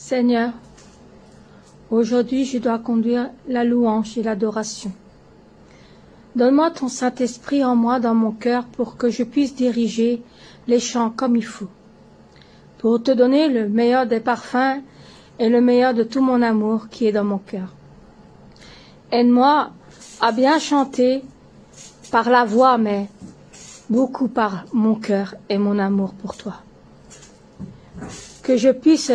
Seigneur, aujourd'hui je dois conduire la louange et l'adoration. Donne-moi ton Saint-Esprit en moi, dans mon cœur, pour que je puisse diriger les chants comme il faut, pour te donner le meilleur des parfums et le meilleur de tout mon amour qui est dans mon cœur. Aide-moi à bien chanter par la voix, mais beaucoup par mon cœur et mon amour pour toi. Que je puisse,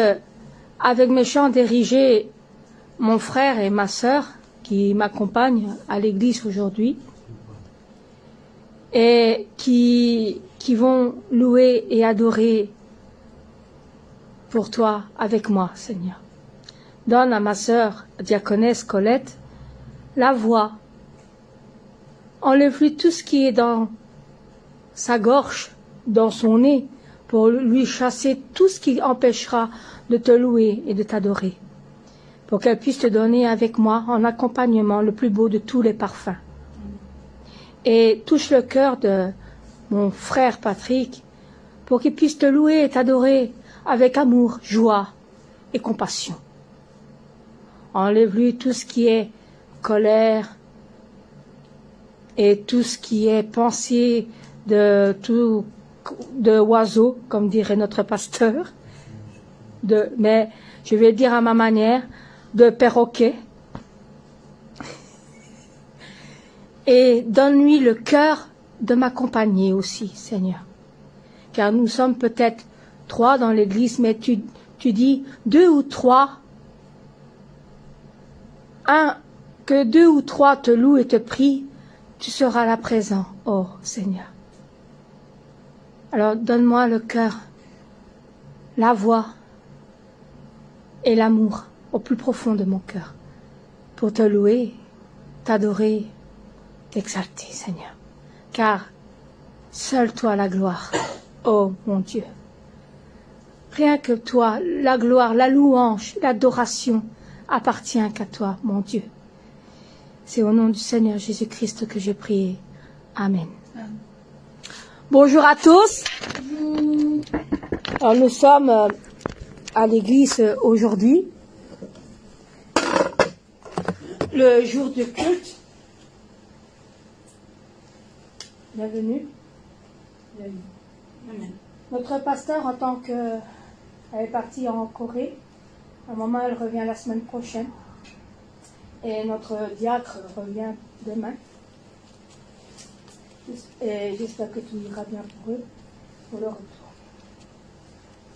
avec mes chants, diriger mon frère et ma sœur qui m'accompagnent à l'église aujourd'hui et qui vont louer et adorer pour toi avec moi, Seigneur. Donne à ma sœur, diaconesse Colette, la voix. Enlève-lui tout ce qui est dans sa gorge, dans son nez, pour lui chasser tout ce qui empêchera de te louer et de t'adorer, pour qu'elle puisse te donner avec moi en accompagnement le plus beau de tous les parfums. Et touche le cœur de mon frère Patrick, pour qu'il puisse te louer et t'adorer avec amour, joie et compassion. Enlève-lui tout ce qui est colère et tout ce qui est pensée de oiseau, comme dirait notre pasteur, mais je vais dire à ma manière, de perroquet. Et donne-lui le cœur de m'accompagner aussi, Seigneur. Car nous sommes peut-être 3 dans l'église, mais tu dis 2 ou 3, que 2 ou 3 te louent et te prient, tu seras là présent, oh Seigneur. Alors donne-moi le cœur, la voix et l'amour au plus profond de mon cœur pour te louer, t'adorer, t'exalter, Seigneur. Car seul toi la gloire, oh mon Dieu. Rien que toi, la gloire, la louange, l'adoration appartient qu'à toi, mon Dieu. C'est au nom du Seigneur Jésus-Christ que je prie. Amen. Bonjour à tous. Alors, nous sommes à l'église aujourd'hui, le jour du culte. Bienvenue. Amen. Notre pasteur, en tant que elle est partie en Corée, à un moment elle revient la semaine prochaine, et notre diacre revient demain. Et j'espère que tout ira bien pour eux, pour leur retour.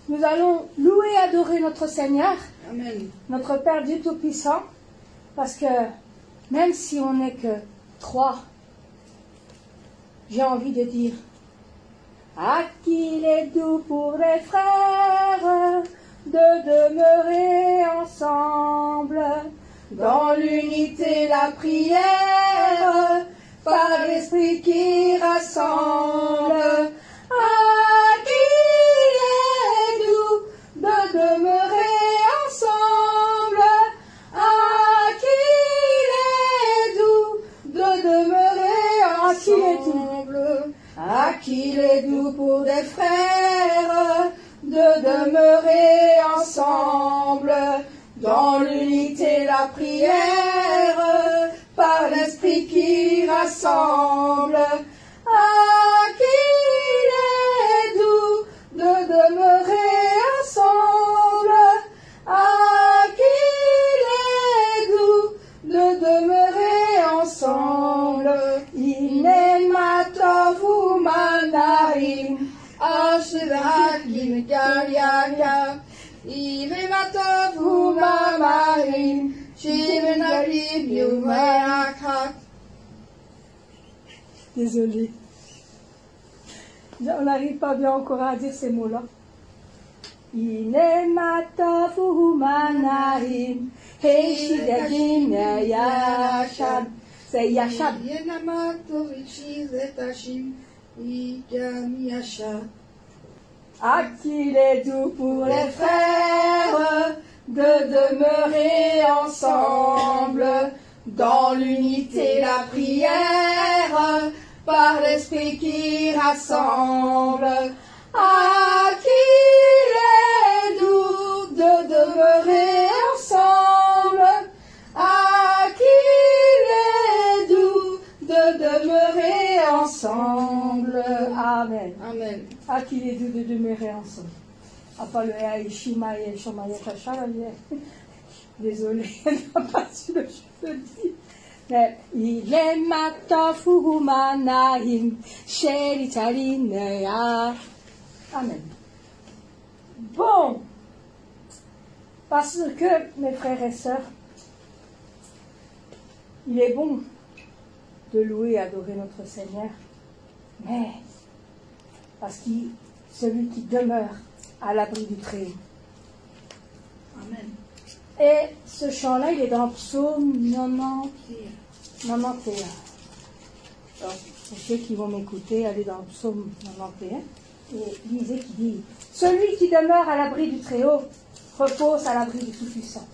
Nous allons louer et adorer notre Seigneur, Amen. Notre Père Dieu Tout-Puissant, parce que même si on n'est que 3, j'ai envie de dire, ah, qu'il est doux pour les frères de demeurer ensemble, dans l'unité la prière, par l'Esprit qui rassemble. Ah, qu'il est doux de demeurer ensemble. Ah, qu'il est doux de demeurer ensemble. Ah, qu'il est doux pour des frères de demeurer ensemble, dans l'unité la prière, par l'Esprit qui rassemble. Ah, qu'il est doux de demeurer ensemble. Ah, qu'il est doux de demeurer ensemble. Inematovu manaim, ashrakim galyaya. Inematovu mamaim, shivenarim yumayakat. Désolée. On n'arrive pas bien encore à dire ces mots-là. Inematovu manaim, heishidadim yashad. C'est Yachad. Ah, qu'il est doux pour les frères de demeurer ensemble, dans l'unité la prière, par l'Esprit qui rassemble. Ah, qu'il est doux de demeurer Apa le Aishima et Shomaya Chacha, désolé, n'a pas su le cheveu dire. Mais il est matafugumanaim, sheritalinea. Amen. Bon, parce que, mes frères et sœurs, il est bon de louer et adorer notre Seigneur, mais parce que celui qui demeure à l'abri du Très-Haut. Amen. Et ce chant-là, il est dans Psaume 91. Alors, pour ceux qui vont m'écouter, allez dans Psaume 91 et lisez qui dit « Celui qui demeure à l'abri du Très-Haut repose à l'abri du Tout-Puissant.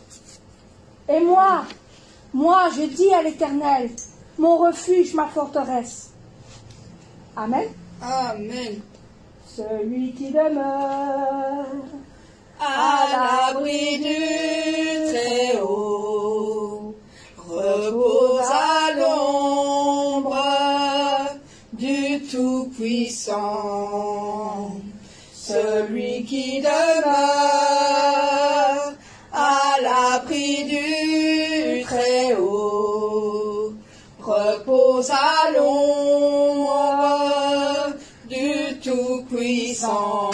Et moi, je dis à l'Éternel, mon refuge, ma forteresse. » Amen. Amen. Celui qui demeure à l'abri du Très-Haut repose à l'ombre du Tout-Puissant. Celui qui demeure à l'abri du Très-Haut repose à l'ombre du Tout-Puissant.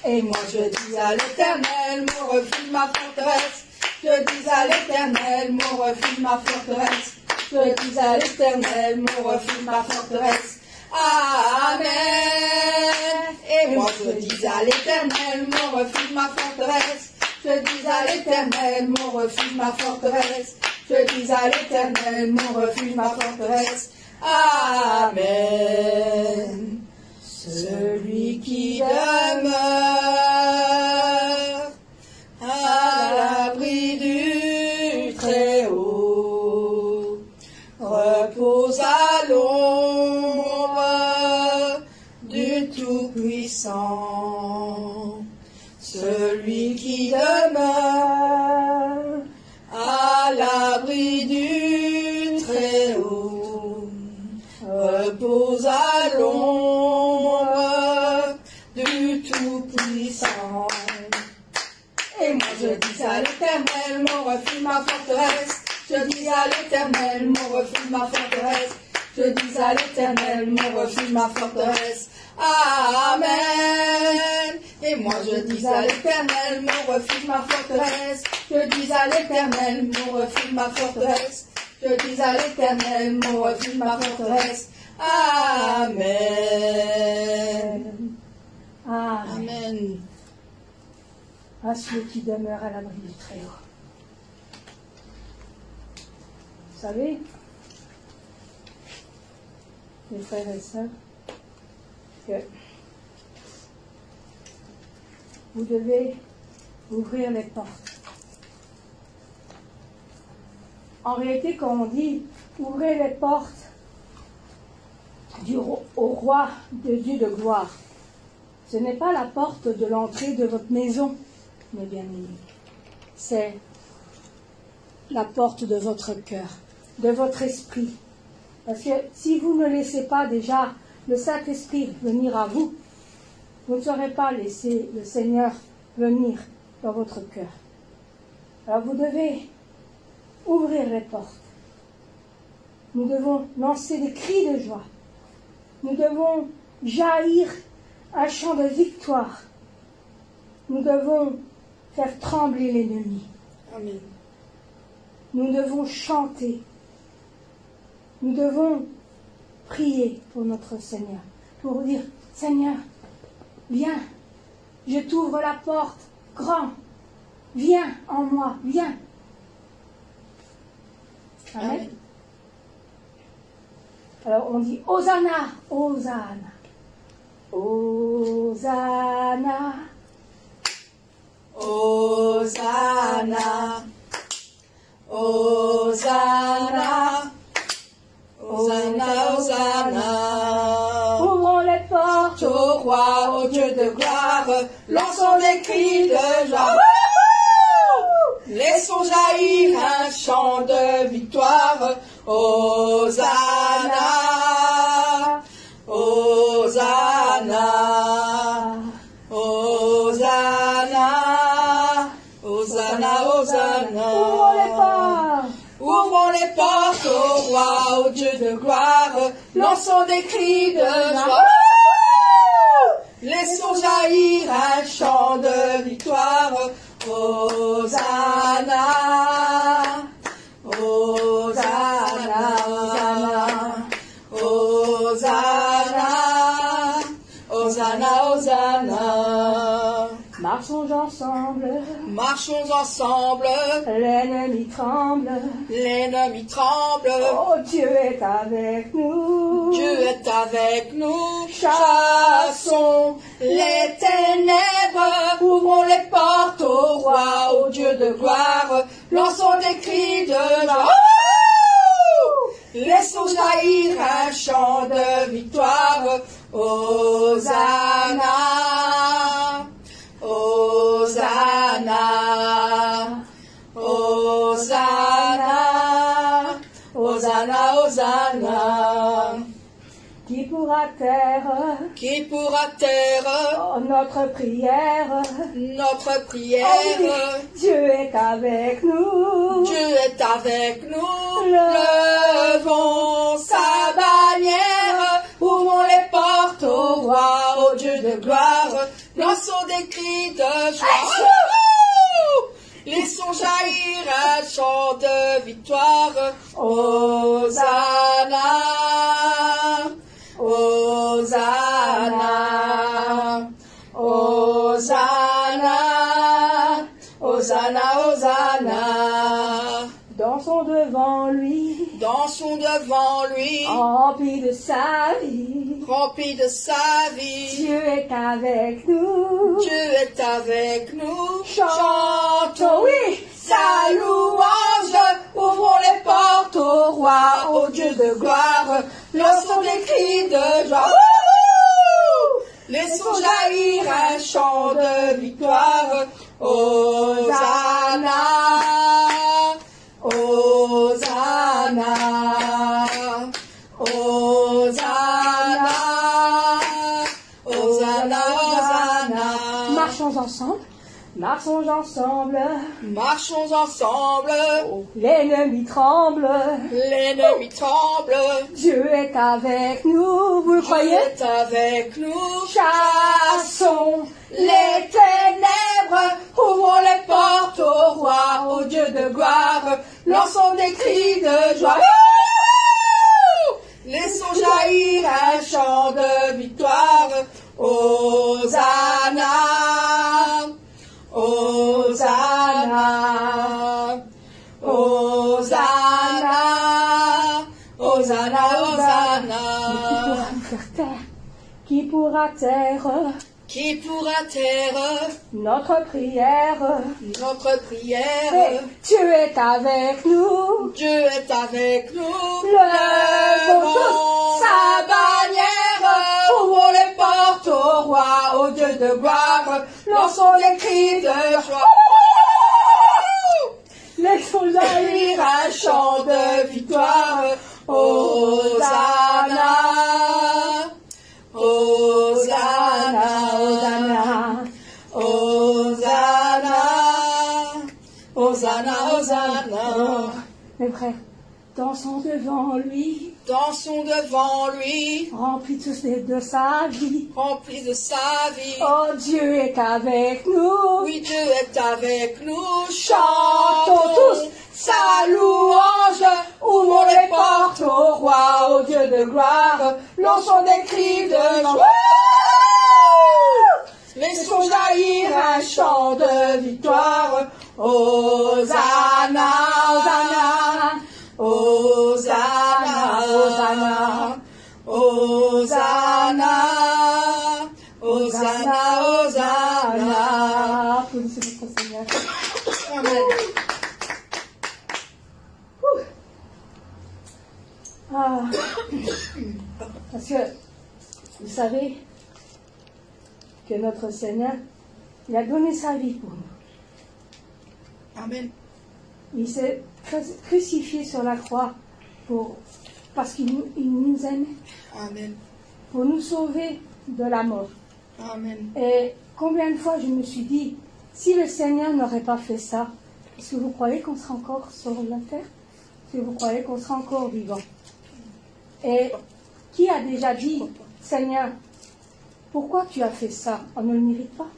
Et moi je dis à l'Éternel, mon refuge, ma forteresse. Je dis à l'Éternel, mon refuge, ma forteresse. Je dis à l'Éternel, mon refuge, ma forteresse. Amen. Et moi je dis à l'Éternel, mon refuge, ma forteresse. Je dis à l'Éternel, mon refuge, ma forteresse. Je dis à l'Éternel, mon refuge, ma forteresse. Amen. Celui qui demeure à l'abri du Très-Haut repose à l'ombre du Tout-Puissant. Celui qui demeure à l'abri du Très-Haut repose à l'ombre du Tout-Puissant. Et moi je dis à l'Éternel, mon refuge, ma forteresse. Je dis à l'Éternel, mon refuge, ma forteresse. Je dis à l'Éternel, mon refuge, ma forteresse. Amen. Et moi je dis à l'Éternel, mon refuge, ma forteresse. Je dis à l'Éternel, mon refuge, ma forteresse. Je dis à l'Éternel, mon refuge, ma forteresse. Amen. Amen. À celui qui demeure à l'abri du Très-Haut. Vous savez, mes frères et sœurs, que vous devez ouvrir les portes. En réalité, quand on dit ouvrez les portes au roi de Dieu de gloire, ce n'est pas la porte de l'entrée de votre maison, mes bien-aimés. C'est la porte de votre cœur, de votre esprit. Parce que si vous ne laissez pas déjà le Saint-Esprit venir à vous, vous ne saurez pas laisser le Seigneur venir dans votre cœur. Alors vous devez ouvrir les portes. Nous devons lancer des cris de joie. Nous devons jaillir un chant de victoire. Nous devons faire trembler l'ennemi. Amen. Nous devons chanter. Nous devons prier pour notre Seigneur. Pour dire, Seigneur, viens, je t'ouvre la porte, grand, viens en moi, viens. Amen. Amen. Alors on dit, Hosanna, Hosanna, Hosanna, Hosanna, Hosanna, Hosanna, Hosanna. ouvrons les portes Au roi, au Dieu de gloire, lançons des cris de joie. Laissons jaillir un chant de victoire. Hosanna, Hosanna, Hosanna. Hosanna, Hosanna. Ouvrons les portes. Ouvrons les portes au roi, au Dieu de gloire. Lançons des cris de joie. Laissons jaillir un chant de victoire. Hosanna, Hosanna, Hosanna, Hosanna, Hosanna, Hosanna. Marchons ensemble, Marchons ensemble, l'ennemi tremble. l'ennemi tremble. Oh, Dieu est avec nous. Dieu est avec nous, chassons les ténèbres, ouvrons les portes au roi, au Dieu de gloire, lançons des cris de joie. Laissons jaillir un chant de victoire, Hosanna, Hosanna, Hosanna, Hosanna, Hosanna. Qui pourra taire Qui pourra taire notre prière? notre prière? Oh oui, Dieu est avec nous. Dieu est avec nous. Levons Levons sa bannière. Ouvrons les portes au roi, au Dieu de gloire. Lançons des cris de joie. Laissons jaillir un chant de victoire. Hosanna, Hosanna, Hosanna, Hosanna, Hosanna. Dansons devant lui, Dansons devant lui, remplis de sa vie. rempli de sa vie. Dieu est avec nous. Dieu est avec nous. Chantons, oui, sa louange. Ouvrons les portes au roi, au Dieu de gloire. Lançons des cris de joie. Laissons jaillir un chant de victoire. Hosanna, Hosanna, Hosanna, Hosanna, Hosanna. marchons ensemble, marchons ensemble. Marchons ensemble, L'ennemi tremble, l'ennemi tremble. Dieu est avec nous, vous le Dieu croyez? est avec nous. Chassons Les ténèbres, ouvrons les portes au roi, au Dieu de gloire. Lançons des cris de joie. Laissons jaillir un chant de victoire. Hosanna, Hosanna, Hosanna, Hosanna, Hosanna. Qui pourra taire Qui pourra taire notre prière? notre prière? Et Dieu est avec nous. Dieu est avec nous. Levons tous sa bannière. Ouvrons les portes au roi, au Dieu de gloire. Lançons des cris de joie. Laissons jaillir Un chant de victoire. Hosanna, Hosanna, Hosanna. Hosanna, Hosanna, Hosanna. Mes frères, dansons devant lui, Dansons devant lui, remplis tous de sa vie. remplis de sa vie. Oh, Dieu est avec nous. Oui, Dieu est avec nous. Chantons tous sa louange. Ouvrons les portes au roi, au Dieu de gloire. Lançons des cris de joie. Laissons jaillir un chant de victoire. Hosanna, Hosanna, Hosanna, Hosanna, Hosanna, Hosanna. Applaudissez votre Seigneur. Amen. Ah. Parce que vous savez que notre Seigneur, il a donné sa vie pour nous. Amen. Il s'est crucifié sur la croix parce qu'il nous aimait, Amen. pour nous sauver de la mort. Amen. Et combien de fois je me suis dit, si le Seigneur n'aurait pas fait ça, Est-ce que vous croyez qu'on sera encore sur la terre? Est-ce que vous croyez qu'on sera encore vivant? Et qui a déjà dit, Seigneur, pourquoi tu as fait ça? On ne le mérite pas.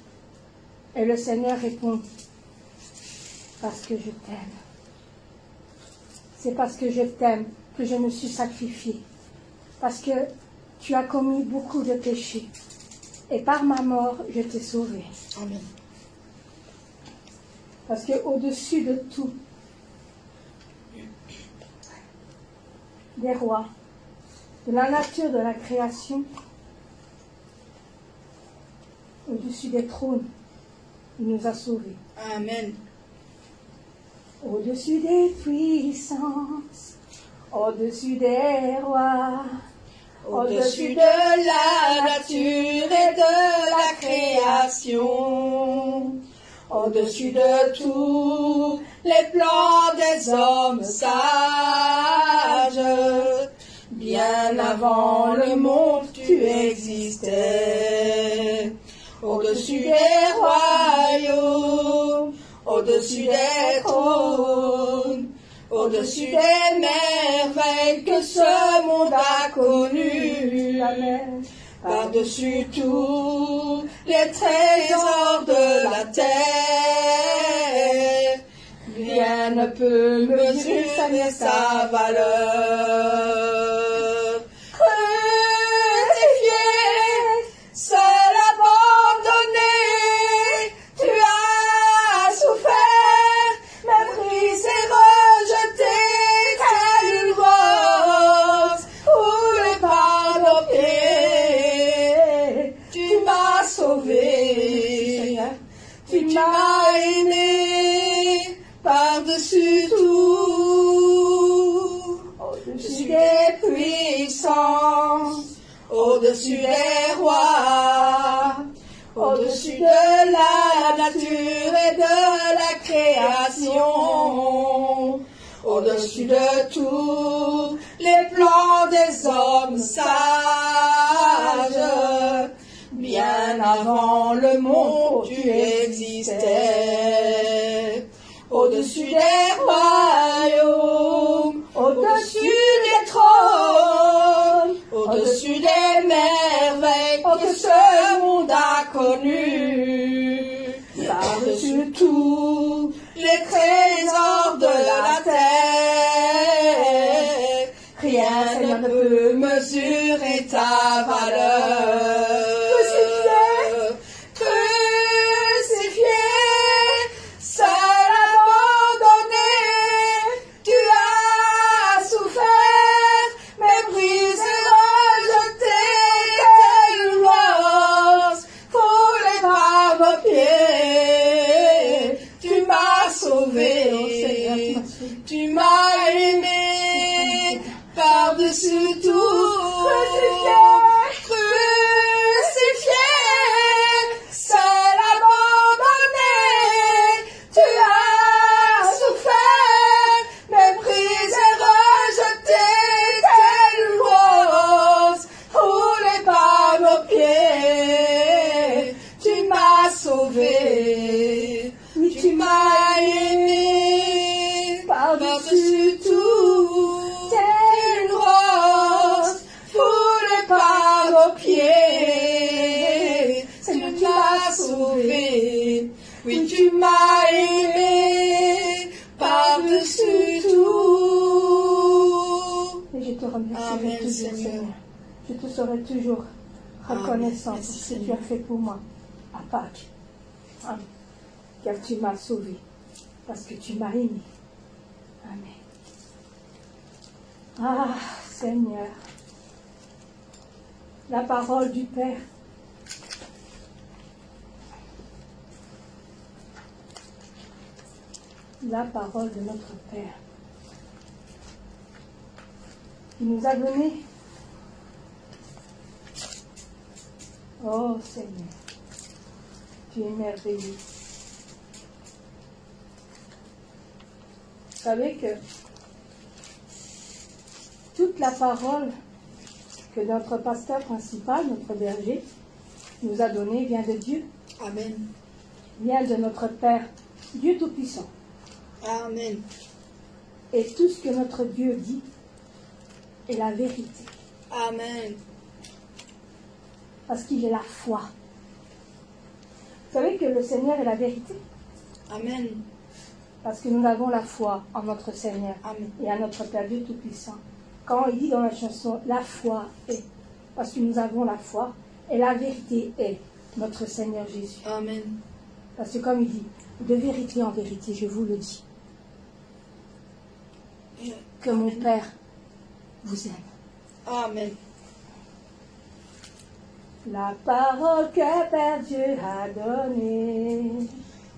Et le Seigneur répond, parce que je t'aime. C'est parce que je t'aime que je me suis sacrifié. Parce que tu as commis beaucoup de péchés. Et par ma mort, je t'ai sauvé. Amen. Parce qu'au-dessus de tout, des rois, de la nature de la création, au-dessus des trônes, il nous a sauvés. Amen. Au-dessus des puissances, au-dessus des rois, Au-dessus de la nature et de la création, au-dessus de tous les plans des hommes sages, bien avant le monde tu existais. Au-dessus des royaumes, au-dessus des trônes, au-dessus des merveilles que ce monde a connues. Amen. Par-dessus tous les trésors de la terre, rien ne peut mesurer sa valeur. Crucifié, seul abandonné, tu as souffert, méprisé, rejeté, tel une rose foulée par nos pieds. Tu m'as sauvé, tu m'as aimé par-dessus tout, au-dessus des puissances, au-dessus des rois, au-dessus de la nature et de la création, au-dessus de tous les plans des hommes sages, bien avant le monde tu existais. Au-dessus des royaumes, au-dessus des trônes, au-dessus des merveilles que ce monde a connues, par-dessus tous les trésors de la terre, rien ne peut mesurer ta valeur. Tu m'as aimé par-dessus tout, crucifié, seul abandonné, tu as souffert, méprisé, rejeté, tel une rose foulée par nos pieds. Tu m'as sauvé, tu m'as aimé par-dessus tout, telle une rose foulée par nos pieds. Tu m'as sauvé, oui tu m'as aimé par-dessus tout. Et je te remercierai toujours, Seigneur. Je te serai toujours reconnaissant pour ce que tu as fait pour moi à Pâques. Amen. Car tu m'as sauvé, parce que tu m'as aimé. Amen. Ah, Seigneur, la parole du Père. La parole de notre Père, qui nous a donné. Oh Seigneur, tu es merveilleux. Vous savez que toute la parole que notre pasteur principal, notre berger, nous a donnée vient de Dieu. Amen. Vient de notre Père, Dieu Tout-Puissant. Amen. Et tout ce que notre Dieu dit est la vérité. Amen. Parce qu'il est la foi. Vous savez que le Seigneur est la vérité? Amen. Parce que nous avons la foi en notre Seigneur. Amen. Et à notre Père Dieu Tout-Puissant. Quand il dit dans la chanson, la foi est, parce que nous avons la foi, et la vérité est notre Seigneur Jésus. Amen. Parce que comme il dit, de vérité en vérité, je vous le dis, que mon Père vous aime. Amen. La parole que Père Dieu a donnée,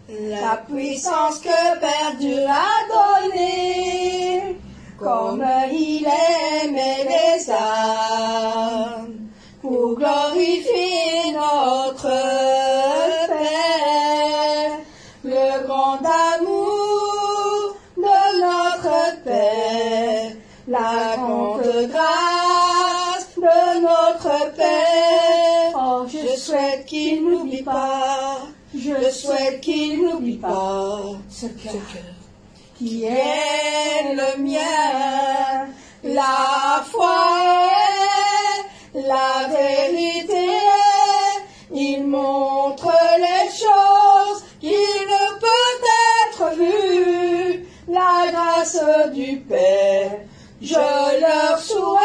La puissance que Père Dieu a donnée, comme il aimait les âmes, pour glorifier notre Père, le grand amour de notre Père, la grande grâce de notre Père. oh, Je souhaite qu'il n'oublie pas, je souhaite qu'il n'oublie pas ce cœur qui est le mien. La foi est la vérité, il montre les choses qui ne peuvent être vues. La grâce du Père, je leur souhaite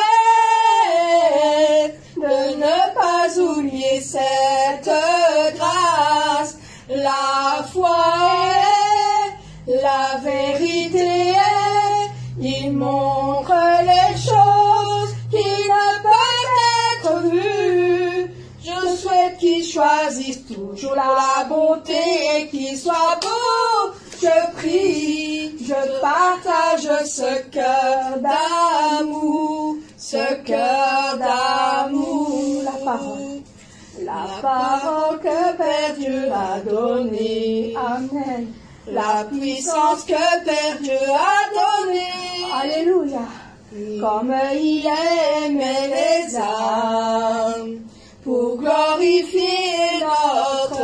de ne pas oublier cette grâce. La foi est la vérité, il montre les choses qui ne peuvent être vues. Je souhaite qu'ils choisissent toujours la bonté et qu'ils soient beaux. Je prie, je partage ce cœur d'amour, ce cœur d'amour. La parole que Père Dieu a donnée. Amen. La puissance que Père Dieu a donnée. Alléluia. Comme il aimait les âmes, pour glorifier notre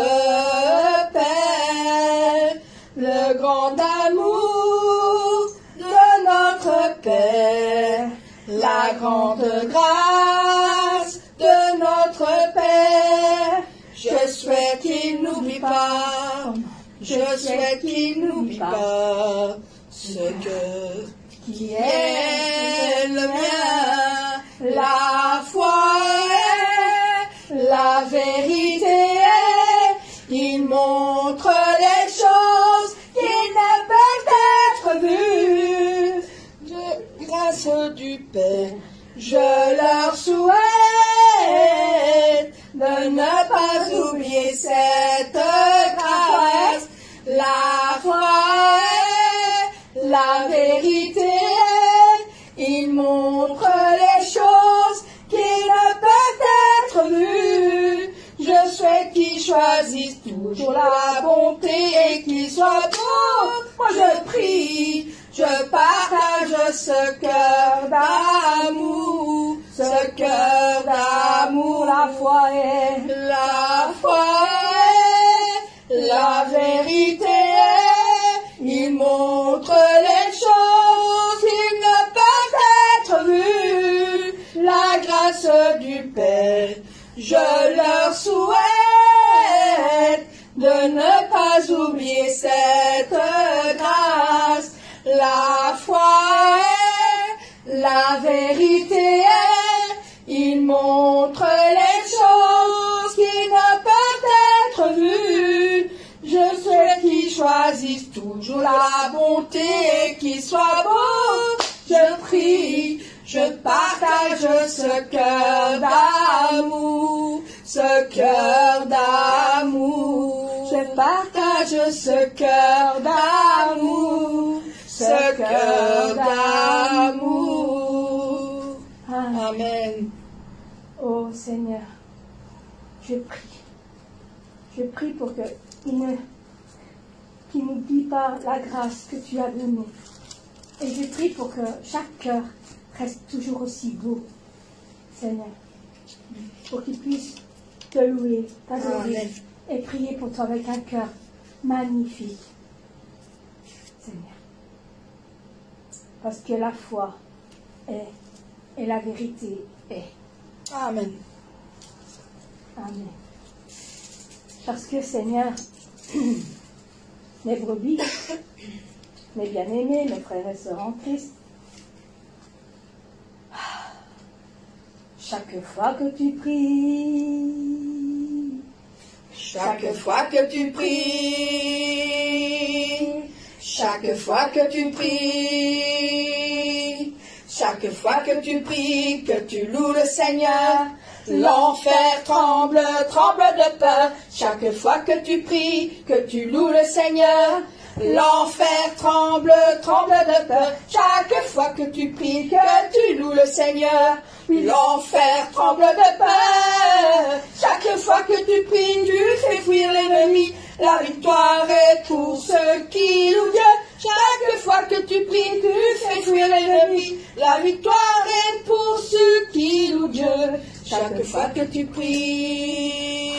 Père, le grand amour de notre Père, la grande grâce de notre Père. Je souhaite qu'il n'oublie pas, je souhaite qu'il n'oublie pas ce cœur qui est le mien. La foi est la vérité, il montre les choses qui ne peuvent être vues. De grâce du Père, je leur souhaite de ne pas oublier cette grâce. La foi est la vérité, il montre les choses qui ne peuvent être vues. Je souhaite qu'ils choisissent toujours la bonté et qu'ils soient beaux. Moi je prie, je partage ce cœur d'amour, ce cœur d'amour. La foi est, la vérité, il montre les choses qui ne peuvent être vues. La grâce du Père, je leur souhaite de ne pas oublier cette grâce. La foi est la vérité, il montre les choses qui ne peuvent être vues. Je souhaite qu'ils choisissent toujours la bonté et qu'ils soient beaux. Je prie, je partage ce cœur d'amour, ce cœur d'amour. Je partage ce cœur d'amour, ce cœur d'amour. Amen. oh Seigneur, je prie pour qu'il n'oublie pas la grâce que tu as donnée. Et je prie pour que chaque cœur reste toujours aussi beau, Seigneur, pour qu'il puisse te louer, t'adorer et prier pour toi avec un cœur magnifique, Seigneur. Parce que la foi est et la vérité est. Amen. Amen. Parce que Seigneur, mes brebis, mes bien-aimés, mes frères et sœurs en Christ, chaque fois que tu pries, chaque fois que tu pries, chaque fois que tu pries, chaque fois que tu pries, que tu loues le Seigneur, l'enfer tremble, tremble de peur. Chaque fois que tu pries, que tu loues le Seigneur, l'enfer tremble, tremble de peur. Chaque fois que tu pries, que tu loues le Seigneur, l'enfer tremble de peur. Chaque fois que tu pries, tu fais fuir l'ennemi. La victoire est pour ceux qui louent Dieu. Chaque fois que tu pries, tu fais fuir l'ennemi. La victoire est pour ceux qui louent Dieu. Chaque fois que tu pries,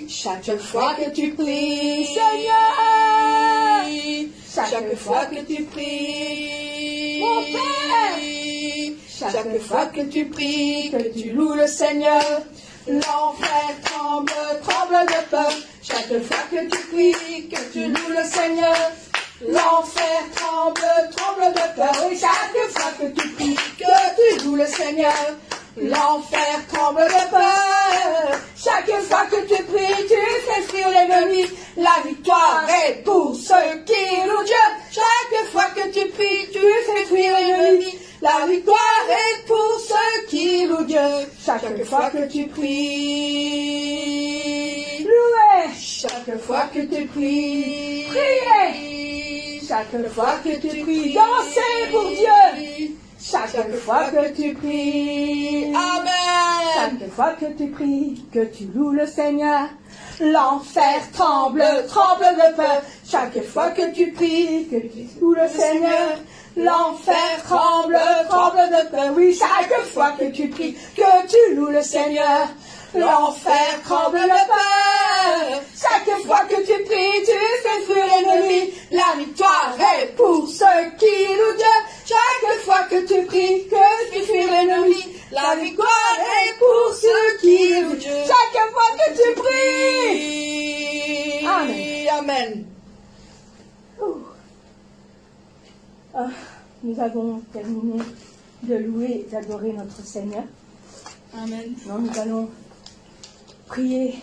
chaque fois que tu pries, Seigneur, chaque fois que tu pries, mon Père, chaque fois que tu pries, que tu loues le Seigneur, l'enfer tremble, tremble de peur. Chaque fois que tu pries, que tu loues le Seigneur, l'enfer tremble, tremble de peur. Et chaque fois que tu pries, que tu loues le Seigneur, l'enfer tremble de peur. Chaque fois que tu pries, tu fais fuir l'ennemi. La victoire est pour ceux qui louent Dieu. Chaque fois que tu pries, tu fais fuir l'ennemi. La victoire est pour ceux qui louent Dieu. Chaque fois que tu pries, louez. Chaque fois que tu pries, priez. Chaque fois que tu pries, dansez pour Dieu. Chaque fois que tu pries, Amen. Chaque fois que tu pries, que tu loues le Seigneur, l'enfer tremble, tremble de peur. Chaque fois que tu pries, que tu loues le Seigneur, l'enfer tremble, tremble de peur. Oui, chaque fois que tu pries, que tu loues le Seigneur, l'enfer tremble de peur. Chaque fois que tu pries, tu fais fuir l'ennemi. La victoire est pour ceux qui louent Dieu. Chaque fois que tu pries, que tu fuis l'ennemi. La victoire est pour ceux qui louent Dieu. Chaque fois que tu pries. Amen. Amen. Nous avons terminé de louer et d'adorer notre Seigneur. Amen. Non, nous allons prier